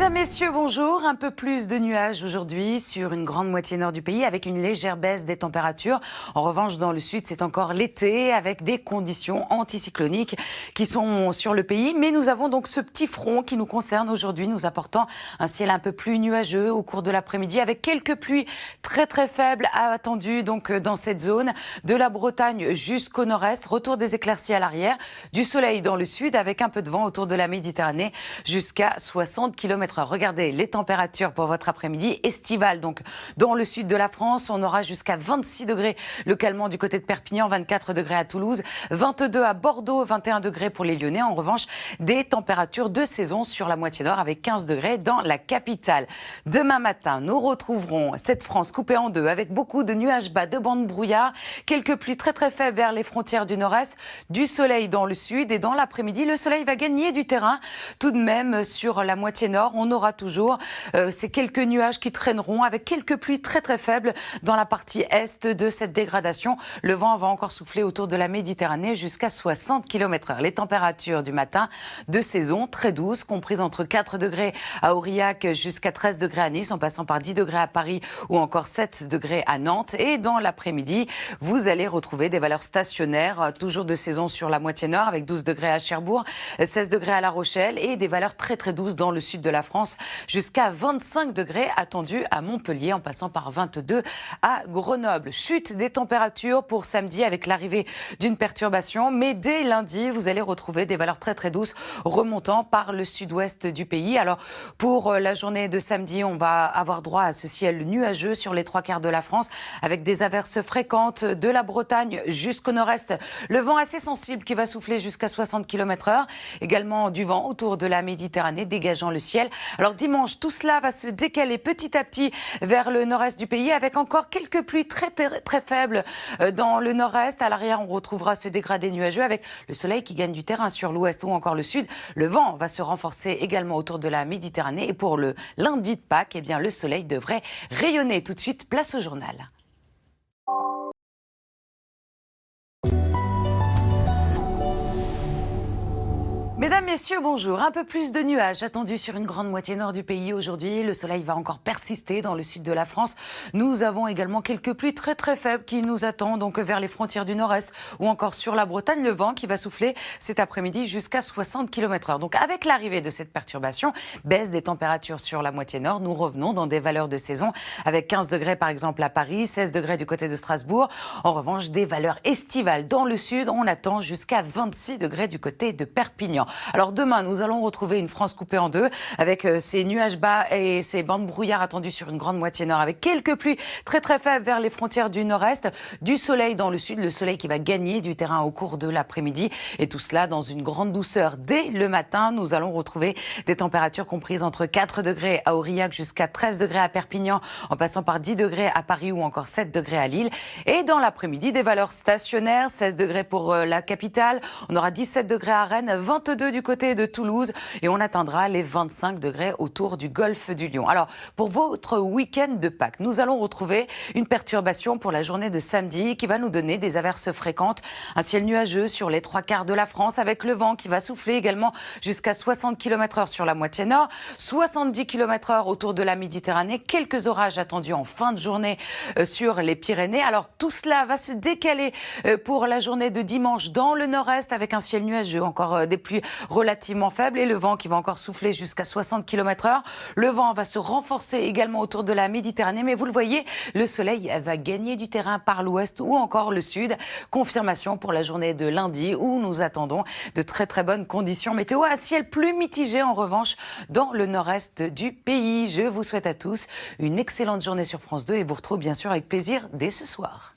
Mesdames, Messieurs, bonjour. Un peu plus de nuages aujourd'hui sur une grande moitié nord du pays avec une légère baisse des températures. En revanche, dans le sud, c'est encore l'été avec des conditions anticycloniques qui sont sur le pays. Mais nous avons donc ce petit front qui nous concerne aujourd'hui, nous apportant un ciel un peu plus nuageux au cours de l'après-midi avec quelques pluies très faibles attendues donc dans cette zone de la Bretagne jusqu'au nord-est. Retour des éclaircies à l'arrière, du soleil dans le sud avec un peu de vent autour de la Méditerranée jusqu'à 60 km/h. Regardez les températures pour votre après-midi estivale. Donc, dans le sud de la France, on aura jusqu'à 26 degrés localement du côté de Perpignan, 24 degrés à Toulouse, 22 à Bordeaux, 21 degrés pour les Lyonnais. En revanche, des températures de saison sur la moitié nord avec 15 degrés dans la capitale. Demain matin, nous retrouverons cette France coupée en deux avec beaucoup de nuages bas, de bancs de brouillard, quelques pluies très faibles vers les frontières du nord-est, du soleil dans le sud et dans l'après-midi, le soleil va gagner du terrain tout de même sur la moitié nord. On aura toujours ces quelques nuages qui traîneront avec quelques pluies très faibles dans la partie est de cette dégradation. Le vent va encore souffler autour de la Méditerranée jusqu'à 60 km/h. Les températures du matin de saison très douces, comprises entre 4 degrés à Aurillac jusqu'à 13 degrés à Nice, en passant par 10 degrés à Paris ou encore 7 degrés à Nantes. Et dans l'après-midi, vous allez retrouver des valeurs stationnaires, toujours de saison sur la moitié nord, avec 12 degrés à Cherbourg, 16 degrés à La Rochelle et des valeurs très douces dans le sud de la France, jusqu'à 25 degrés attendus à Montpellier, en passant par 22 à Grenoble. Chute des températures pour samedi avec l'arrivée d'une perturbation, mais dès lundi, vous allez retrouver des valeurs très douces remontant par le sud-ouest du pays. Alors, pour la journée de samedi, on va avoir droit à ce ciel nuageux sur les trois quarts de la France, avec des averses fréquentes de la Bretagne jusqu'au nord-est. Le vent assez sensible qui va souffler jusqu'à 60 km/h. Également du vent autour de la Méditerranée, dégageant le ciel. Alors dimanche, tout cela va se décaler petit à petit vers le nord-est du pays avec encore quelques pluies très faibles dans le nord-est. À l'arrière, on retrouvera ce dégradé nuageux avec le soleil qui gagne du terrain sur l'ouest ou encore le sud. Le vent va se renforcer également autour de la Méditerranée et pour le lundi de Pâques, eh bien, le soleil devrait rayonner. Tout de suite, place au journal. Mesdames, Messieurs, bonjour. Un peu plus de nuages attendus sur une grande moitié nord du pays aujourd'hui. Le soleil va encore persister dans le sud de la France. Nous avons également quelques pluies très faibles qui nous attendent donc vers les frontières du nord-est ou encore sur la Bretagne. Le vent qui va souffler cet après-midi jusqu'à 60 km/h. Donc avec l'arrivée de cette perturbation, baisse des températures sur la moitié nord, nous revenons dans des valeurs de saison avec 15 degrés par exemple à Paris, 16 degrés du côté de Strasbourg. En revanche, des valeurs estivales dans le sud, on attend jusqu'à 26 degrés du côté de Perpignan. Alors demain, nous allons retrouver une France coupée en deux avec ces nuages bas et ces bancs de brouillard attendus sur une grande moitié nord avec quelques pluies très faibles vers les frontières du nord-est, du soleil dans le sud, le soleil qui va gagner du terrain au cours de l'après-midi et tout cela dans une grande douceur. Dès le matin, nous allons retrouver des températures comprises entre 4 degrés à Aurillac jusqu'à 13 degrés à Perpignan, en passant par 10 degrés à Paris ou encore 7 degrés à Lille. Et dans l'après-midi, des valeurs stationnaires, 16 degrés pour la capitale, on aura 17 degrés à Rennes, 22 du côté de Toulouse et on atteindra les 25 degrés autour du golfe du Lion. Alors, pour votre week-end de Pâques, nous allons retrouver une perturbation pour la journée de samedi qui va nous donner des averses fréquentes, un ciel nuageux sur les trois quarts de la France avec le vent qui va souffler également jusqu'à 60 km/h sur la moitié nord, 70 km/h autour de la Méditerranée, quelques orages attendus en fin de journée sur les Pyrénées. Alors, tout cela va se décaler pour la journée de dimanche dans le nord-est avec un ciel nuageux, encore des pluies relativement faible et le vent qui va encore souffler jusqu'à 60 km/h. Le vent va se renforcer également autour de la Méditerranée, mais vous le voyez, le soleil va gagner du terrain par l'ouest ou encore le sud. Confirmation pour la journée de lundi où nous attendons de très bonnes conditions météo à ciel plus mitigé en revanche dans le nord-est du pays. Je vous souhaite à tous une excellente journée sur France 2 et vous retrouve bien sûr avec plaisir dès ce soir.